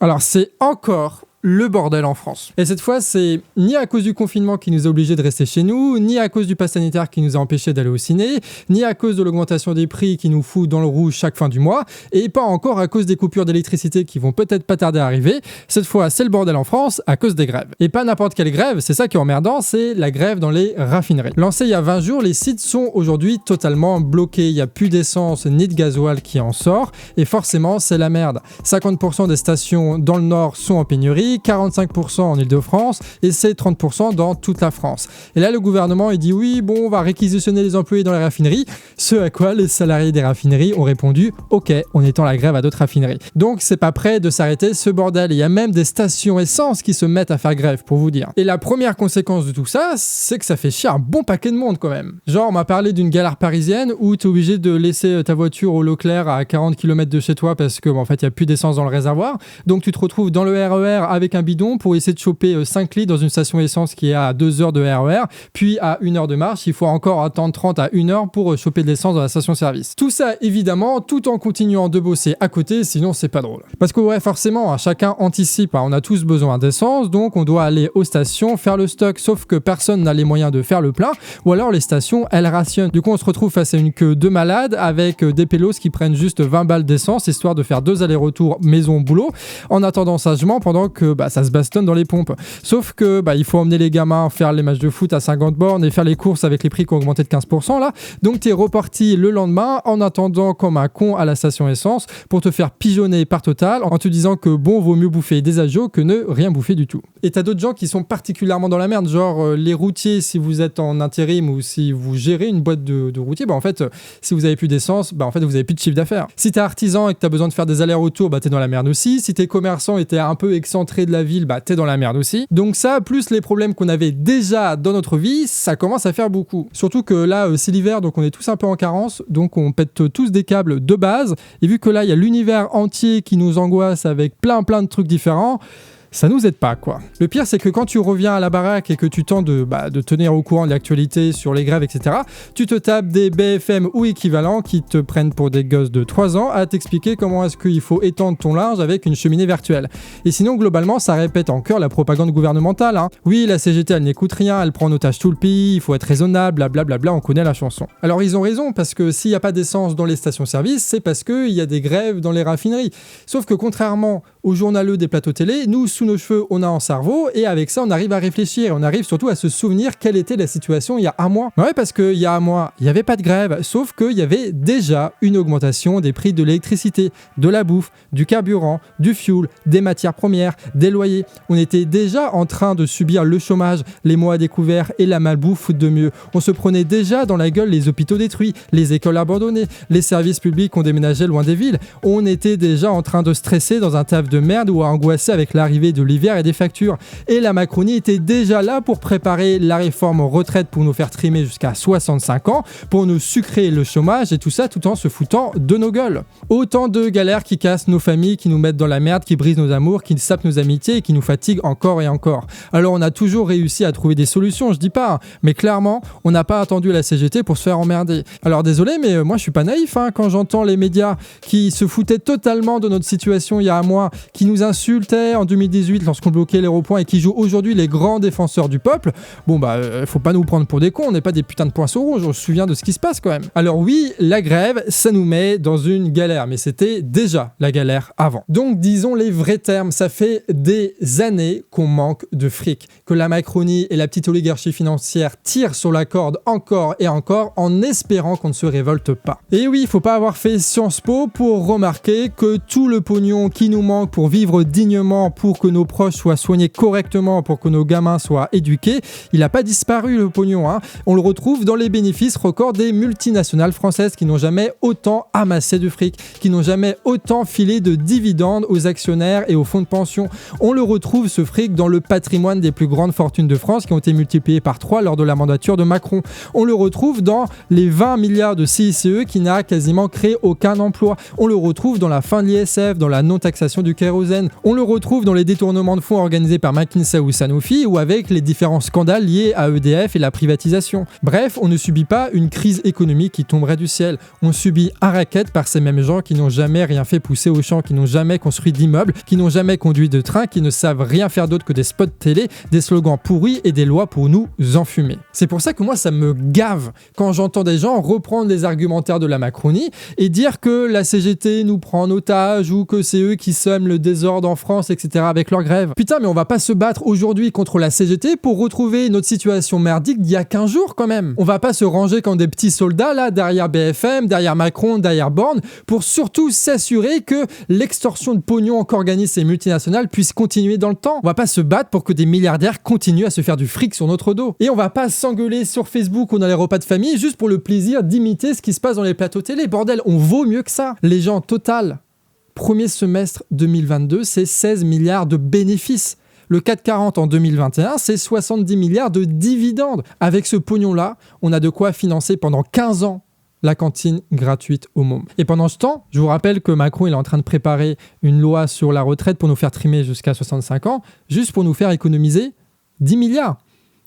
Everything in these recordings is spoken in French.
Alors c'est encore le bordel en France. Et cette fois, c'est ni à cause du confinement qui nous a obligés de rester chez nous, ni à cause du pass sanitaire qui nous a empêchés d'aller au ciné, ni à cause de l'augmentation des prix qui nous fout dans le rouge chaque fin du mois, et pas encore à cause des coupures d'électricité qui vont peut-être pas tarder à arriver. Cette fois, c'est le bordel en France à cause des grèves. Et pas n'importe quelle grève, c'est ça qui est emmerdant, c'est la grève dans les raffineries. Lancée il y a 20 jours, les sites sont aujourd'hui totalement bloqués. Il n'y a plus d'essence ni de gasoil qui en sort, et forcément, c'est la merde. 50% des stations dans le nord sont en pénurie, 45% en Île-de-France et c'est 30% dans toute la France. Et là, le gouvernement, il dit oui, bon, on va réquisitionner les employés dans les raffineries. Ce à quoi les salariés des raffineries ont répondu ok, on étend la grève à d'autres raffineries. Donc, c'est pas prêt de s'arrêter ce bordel. Il y a même des stations essence qui se mettent à faire grève, pour vous dire. Et la première conséquence de tout ça, c'est que ça fait chier un bon paquet de monde quand même. Genre, on m'a parlé d'une galère parisienne où tu es obligé de laisser ta voiture au Leclerc à 40 km de chez toi parce que, en fait, il n'y a plus d'essence dans le réservoir. Donc, tu te retrouves dans le RER avec un bidon pour essayer de choper 5 litres dans une station essence qui est à 2 heures de RER, puis à 1 heure de marche, il faut encore attendre 30 à 1 heure pour choper de l'essence dans la station-service. Tout ça, évidemment, tout en continuant de bosser à côté, sinon c'est pas drôle. Parce que ouais, forcément, chacun anticipe, on a tous besoin d'essence, donc on doit aller aux stations, faire le stock, sauf que personne n'a les moyens de faire le plein, ou alors les stations, elles rationnent. Du coup, on se retrouve face à une queue de malades avec des pélos qui prennent juste 20 balles d'essence, histoire de faire 2 allers-retours maison-boulot, en attendant sagement pendant que ça se bastonne dans les pompes. Sauf que il faut emmener les gamins faire les matchs de foot à 50 bornes et faire les courses avec les prix qui ont augmenté de 15% là. Donc t'es reparti le lendemain en attendant comme un con à la station essence pour te faire pigeonner par Total en te disant que bon, vaut mieux bouffer des agios que ne rien bouffer du tout. Et t'as d'autres gens qui sont particulièrement dans la merde, genre les routiers, si vous êtes en intérim ou si vous gérez une boîte de routiers, en fait, si vous avez plus d'essence, en fait, vous avez plus de chiffre d'affaires. Si t'es artisan et que t'as besoin de faire des allers-retours, t'es dans la merde aussi. Si t'es commerçant et t'es un peu excentré de la ville, t'es dans la merde aussi. Donc ça, plus les problèmes qu'on avait déjà dans notre vie, ça commence à faire beaucoup. Surtout que là, c'est l'hiver, donc on est tous un peu en carence, donc on pète tous des câbles de base. Et vu que là, il y a l'univers entier qui nous angoisse avec plein de trucs différents, ça nous aide pas, quoi. Le pire, c'est que quand tu reviens à la baraque et que tu tentes de tenir au courant de l'actualité sur les grèves, etc., tu te tapes des BFM ou équivalents qui te prennent pour des gosses de 3 ans à t'expliquer comment est-ce qu'il faut étendre ton linge avec une cheminée virtuelle. Et sinon, globalement, ça répète en chœur la propagande gouvernementale. Oui, la CGT, elle n'écoute rien, elle prend en otage tout le pays, il faut être raisonnable, blablabla, on connaît la chanson. Alors, ils ont raison, parce que s'il n'y a pas d'essence dans les stations-service, c'est parce qu'il y a des grèves dans les raffineries. Sauf que contrairement aux journaleux des plateaux télé, nous, sous nos cheveux, on a un cerveau, et avec ça, on arrive à réfléchir. On arrive surtout à se souvenir quelle était la situation il y a un mois. Ouais, parce qu'il y a un mois, il n'y avait pas de grève, sauf qu'il y avait déjà une augmentation des prix de l'électricité, de la bouffe, du carburant, du fuel, des matières premières, des loyers. On était déjà en train de subir le chômage, les mois à découvert et la malbouffe faute de mieux. On se prenait déjà dans la gueule les hôpitaux détruits, les écoles abandonnées, les services publics qu'on déménageait loin des villes. On était déjà en train de stresser dans un taf de merde ou à angoisser avec l'arrivée de l'hiver et des factures. Et la Macronie était déjà là pour préparer la réforme retraite pour nous faire trimer jusqu'à 65 ans, pour nous sucrer le chômage et tout ça tout en se foutant de nos gueules. Autant de galères qui cassent nos familles, qui nous mettent dans la merde, qui brisent nos amours, qui sapent nos amitiés et qui nous fatiguent encore et encore. Alors on a toujours réussi à trouver des solutions, je dis pas, mais clairement, on n'a pas attendu la CGT pour se faire emmerder. Alors désolé, mais moi je suis pas naïf quand j'entends les médias qui se foutaient totalement de notre situation il y a un mois, qui nous insultaient en 2018 lorsqu'on bloquait les ronds-points et qui jouent aujourd'hui les grands défenseurs du peuple. Faut pas nous prendre pour des cons, on n'est pas des putains de poinçons rouges, on se souvient de ce qui se passe quand même. Alors oui, la grève, ça nous met dans une galère, mais c'était déjà la galère avant. Donc disons les vrais termes, ça fait des années qu'on manque de fric, que la Macronie et la petite oligarchie financière tirent sur la corde encore et encore en espérant qu'on ne se révolte pas. Et oui, il faut pas avoir fait Sciences Po pour remarquer que tout le pognon qui nous manque pour vivre dignement, pour que nos proches soient soignés correctement, pour que nos gamins soient éduqués, il n'a pas disparu le pognon. On le retrouve dans les bénéfices records des multinationales françaises qui n'ont jamais autant amassé de fric, qui n'ont jamais autant filé de dividendes aux actionnaires et aux fonds de pension. On le retrouve ce fric dans le patrimoine des plus grandes fortunes de France qui ont été multipliées par 3 lors de la mandature de Macron. On le retrouve dans les 20 milliards de CICE qui n'a quasiment créé aucun emploi. On le retrouve dans la fin de l'ISF, dans la non-taxation du kérosène. On le retrouve dans les détournements de fonds organisés par McKinsey ou Sanofi, ou avec les différents scandales liés à EDF et la privatisation. Bref, on ne subit pas une crise économique qui tomberait du ciel. On subit un racket par ces mêmes gens qui n'ont jamais rien fait pousser au champ, qui n'ont jamais construit d'immeubles, qui n'ont jamais conduit de train, qui ne savent rien faire d'autre que des spots télé, des slogans pourris et des lois pour nous enfumer. C'est pour ça que moi, ça me gave quand j'entends des gens reprendre les argumentaires de la Macronie et dire que la CGT nous prend en otage ou que c'est eux qui sèment le désordre en France, etc. avec leur grève. Putain, mais on va pas se battre aujourd'hui contre la CGT pour retrouver notre situation merdique d'il y a 15 jours quand même. On va pas se ranger comme des petits soldats là derrière BFM, derrière Macron, derrière Borne pour surtout s'assurer que l'extorsion de pognon qu'organisent ces multinationales puisse continuer dans le temps. On va pas se battre pour que des milliardaires continuent à se faire du fric sur notre dos. Et on va pas s'engueuler sur Facebook ou dans les repas de famille juste pour le plaisir d'imiter ce qui se passe dans les plateaux télé. Bordel, on vaut mieux que ça. Les gens, total, premier semestre 2022, c'est 16 milliards de bénéfices. Le 440 en 2021, c'est 70 milliards de dividendes. Avec ce pognon-là, on a de quoi financer pendant 15 ans la cantine gratuite aux mômes. Et pendant ce temps, je vous rappelle que Macron il est en train de préparer une loi sur la retraite pour nous faire trimer jusqu'à 65 ans, juste pour nous faire économiser 10 milliards.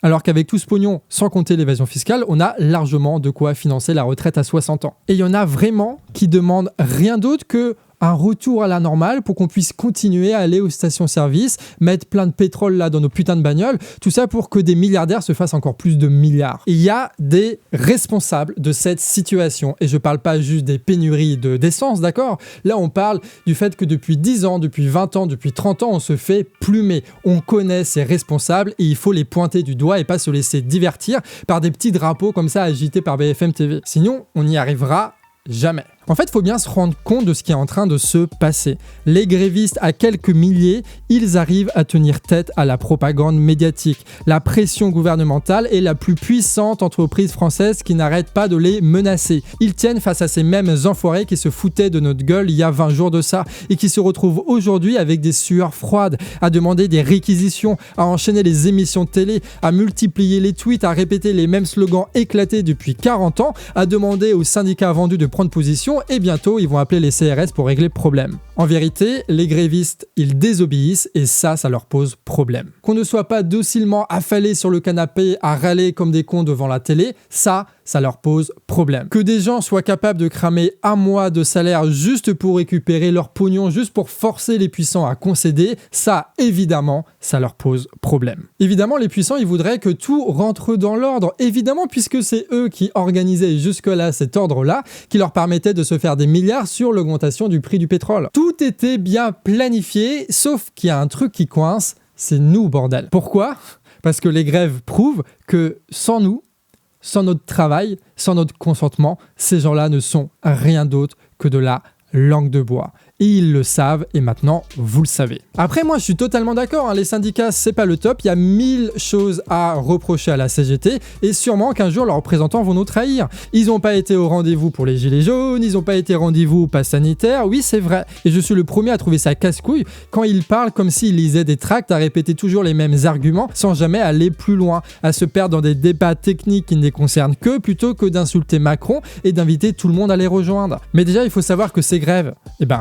Alors qu'avec tout ce pognon, sans compter l'évasion fiscale, on a largement de quoi financer la retraite à 60 ans. Et il y en a vraiment qui demandent rien d'autre que un retour à la normale pour qu'on puisse continuer à aller aux stations-service, mettre plein de pétrole là dans nos putains de bagnoles, tout ça pour que des milliardaires se fassent encore plus de milliards. Il y a des responsables de cette situation et je parle pas juste des pénuries d'essence, d'accord ? Là on parle du fait que depuis 10 ans, depuis 20 ans, depuis 30 ans, on se fait plumer. On connaît ces responsables et il faut les pointer du doigt et pas se laisser divertir par des petits drapeaux comme ça agités par BFM TV. Sinon, on n'y arrivera jamais. En fait, il faut bien se rendre compte de ce qui est en train de se passer. Les grévistes, à quelques milliers, ils arrivent à tenir tête à la propagande médiatique. La pression gouvernementale est la plus puissante entreprise française qui n'arrête pas de les menacer. Ils tiennent face à ces mêmes enfoirés qui se foutaient de notre gueule il y a 20 jours de ça et qui se retrouvent aujourd'hui avec des sueurs froides, à demander des réquisitions, à enchaîner les émissions de télé, à multiplier les tweets, à répéter les mêmes slogans éclatés depuis 40 ans, à demander aux syndicats vendus de prendre position et bientôt ils vont appeler les CRS pour régler le problème. En vérité, les grévistes, ils désobéissent et ça leur pose problème. Qu'on ne soit pas docilement affalés sur le canapé à râler comme des cons devant la télé, ça leur pose problème. Que des gens soient capables de cramer un mois de salaire juste pour récupérer leur pognon, juste pour forcer les puissants à concéder, ça, évidemment, ça leur pose problème. Évidemment, les puissants, ils voudraient que tout rentre dans l'ordre. Évidemment, puisque c'est eux qui organisaient jusque-là cet ordre-là, qui leur permettait de se faire des milliards sur l'augmentation du prix du pétrole. Tout était bien planifié, sauf qu'il y a un truc qui coince, c'est nous, bordel. Pourquoi ? Parce que les grèves prouvent que sans nous, sans notre travail, sans notre consentement, ces gens-là ne sont rien d'autre que de la langue de bois. Et ils le savent, et maintenant, vous le savez. Après, moi, je suis totalement d'accord, les syndicats, c'est pas le top, il y a 1000 choses à reprocher à la CGT, et sûrement qu'un jour, leurs représentants vont nous trahir. Ils n'ont pas été au rendez-vous pour les gilets jaunes, ils n'ont pas été au rendez-vous au pass sanitaire, oui, c'est vrai. Et je suis le premier à trouver ça casse-couille quand ils parlent comme s'ils lisaient des tracts, à répéter toujours les mêmes arguments, sans jamais aller plus loin, à se perdre dans des débats techniques qui ne les concernent que, plutôt que d'insulter Macron et d'inviter tout le monde à les rejoindre. Mais déjà, il faut savoir que ces grèves,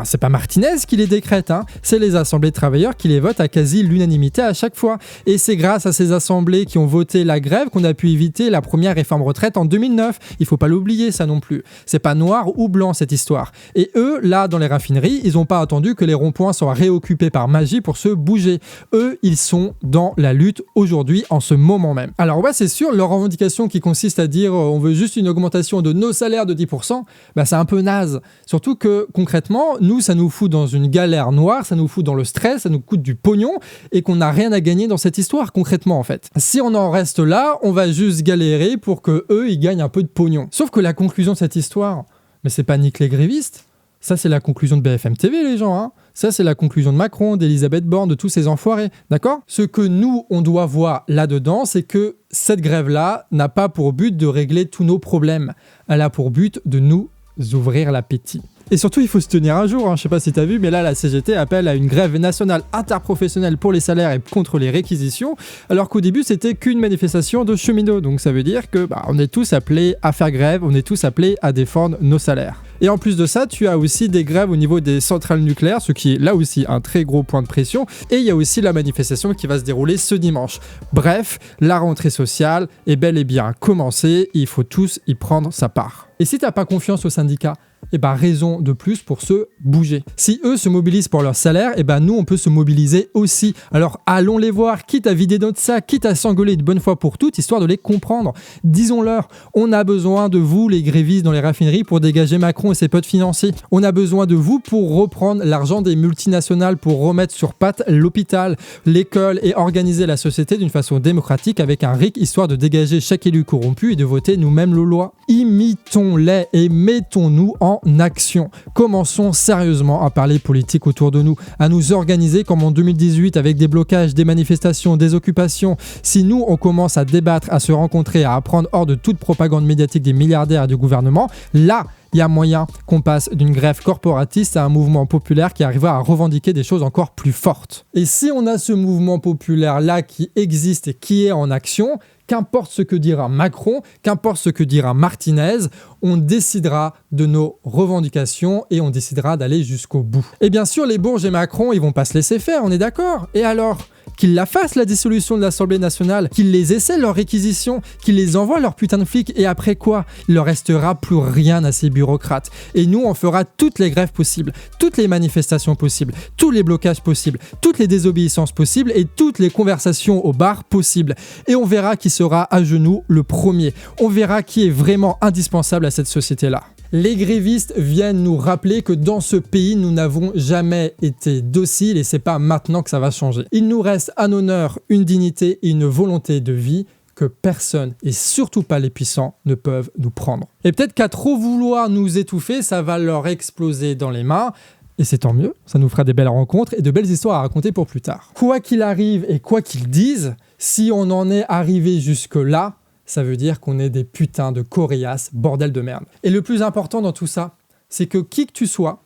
c'est pas Martinez qui les décrète, c'est les assemblées de travailleurs qui les votent à quasi l'unanimité à chaque fois. Et c'est grâce à ces assemblées qui ont voté la grève qu'on a pu éviter la première réforme retraite en 2009. Il faut pas l'oublier, ça non plus. C'est pas noir ou blanc cette histoire. Et eux, là, dans les raffineries, ils ont pas attendu que les ronds-points soient réoccupés par magie pour se bouger. Eux, ils sont dans la lutte aujourd'hui, en ce moment même. Alors ouais, c'est sûr, leur revendication qui consiste à dire on veut juste une augmentation de nos salaires de 10%, c'est un peu naze. Surtout que, concrètement, nous, ça nous fout dans une galère noire, ça nous fout dans le stress, ça nous coûte du pognon et qu'on n'a rien à gagner dans cette histoire concrètement en fait. Si on en reste là, on va juste galérer pour que eux ils gagnent un peu de pognon. Sauf que la conclusion de cette histoire, c'est pas nique les grévistes, ça c'est la conclusion de BFM TV les gens, Ça c'est la conclusion de Macron, d'Elisabeth Borne, de tous ces enfoirés, d'accord ? Ce que nous on doit voir là-dedans, c'est que cette grève-là n'a pas pour but de régler tous nos problèmes, elle a pour but de nous ouvrir l'appétit. Et surtout, il faut se tenir un jour. Je sais pas si t'as vu, mais là, la CGT appelle à une grève nationale interprofessionnelle pour les salaires et contre les réquisitions, alors qu'au début, c'était qu'une manifestation de cheminots. Donc ça veut dire que on est tous appelés à faire grève, on est tous appelés à défendre nos salaires. Et en plus de ça, tu as aussi des grèves au niveau des centrales nucléaires, ce qui est là aussi un très gros point de pression. Et il y a aussi la manifestation qui va se dérouler ce dimanche. Bref, la rentrée sociale est bel et bien commencée. Il faut tous y prendre sa part. Et si tu n'as pas confiance aux syndicats, raison de plus pour se bouger. Si eux se mobilisent pour leur salaire, nous on peut se mobiliser aussi. Alors allons les voir, quitte à vider notre sac, quitte à s'engueuler de bonne fois pour toutes, histoire de les comprendre. Disons-leur, on a besoin de vous les grévistes dans les raffineries pour dégager Macron et ses potes financiers. On a besoin de vous pour reprendre l'argent des multinationales, pour remettre sur pattes l'hôpital, l'école et organiser la société d'une façon démocratique avec un RIC, histoire de dégager chaque élu corrompu et de voter nous-mêmes nos lois. Imitons-les et mettons-nous en action. Commençons sérieusement à parler politique autour de nous, à nous organiser comme en 2018 avec des blocages, des manifestations, des occupations. Si nous, on commence à débattre, à se rencontrer, à apprendre hors de toute propagande médiatique des milliardaires et du gouvernement, là, il y a moyen qu'on passe d'une grève corporatiste à un mouvement populaire qui arrivera à revendiquer des choses encore plus fortes. Et si on a ce mouvement populaire-là qui existe et qui est en action, qu'importe ce que dira Macron, qu'importe ce que dira Martinez, on décidera de nos revendications et on décidera d'aller jusqu'au bout. Et bien sûr, les Bourges et Macron, ils vont pas se laisser faire, on est d'accord. Et alors ? Qu'ils la fassent, la dissolution de l'Assemblée nationale, qu'ils les essaient, leur réquisition, qu'ils les envoient, leurs putains de flics, et après quoi ? Il leur restera plus rien à ces bureaucrates. Et nous, on fera toutes les grèves possibles, toutes les manifestations possibles, tous les blocages possibles, toutes les désobéissances possibles et toutes les conversations au bar possibles. Et on verra qui sera à genoux le premier. On verra qui est vraiment indispensable à cette société-là. Les grévistes viennent nous rappeler que dans ce pays, nous n'avons jamais été dociles et c'est pas maintenant que ça va changer. Il nous reste un honneur, une dignité et une volonté de vie que personne, et surtout pas les puissants, ne peuvent nous prendre. Et peut-être qu'à trop vouloir nous étouffer, ça va leur exploser dans les mains. Et c'est tant mieux, ça nous fera des belles rencontres et de belles histoires à raconter pour plus tard. Quoi qu'il arrive et quoi qu'ils disent, si on en est arrivé jusque-là, ça veut dire qu'on est des putains de coriaces, bordel de merde. Et le plus important dans tout ça, c'est que qui que tu sois,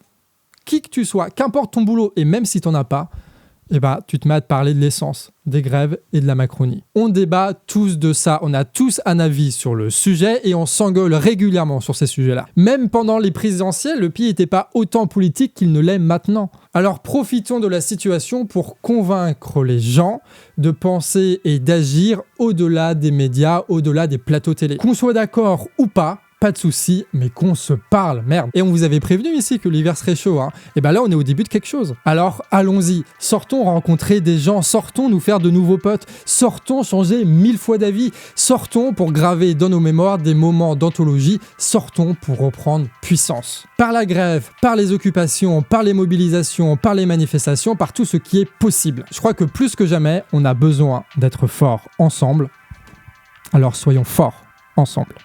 qu'importe ton boulot, et même si t'en as pas, tu te mets à te parler de l'essence, des grèves et de la Macronie. On débat tous de ça, on a tous un avis sur le sujet et on s'engueule régulièrement sur ces sujets-là. Même pendant les présidentielles, le pays n'était pas autant politique qu'il ne l'est maintenant. Alors profitons de la situation pour convaincre les gens de penser et d'agir au-delà des médias, au-delà des plateaux télé. Qu'on soit d'accord ou pas de souci, mais qu'on se parle, merde. Et on vous avait prévenu ici que l'hiver serait chaud, hein. Et là, on est au début de quelque chose. Alors, allons-y. Sortons rencontrer des gens, sortons nous faire de nouveaux potes, sortons changer 1000 fois d'avis, sortons pour graver dans nos mémoires des moments d'anthologie, sortons pour reprendre puissance. Par la grève, par les occupations, par les mobilisations, par les manifestations, par tout ce qui est possible. Je crois que plus que jamais, on a besoin d'être forts ensemble. Alors soyons forts ensemble.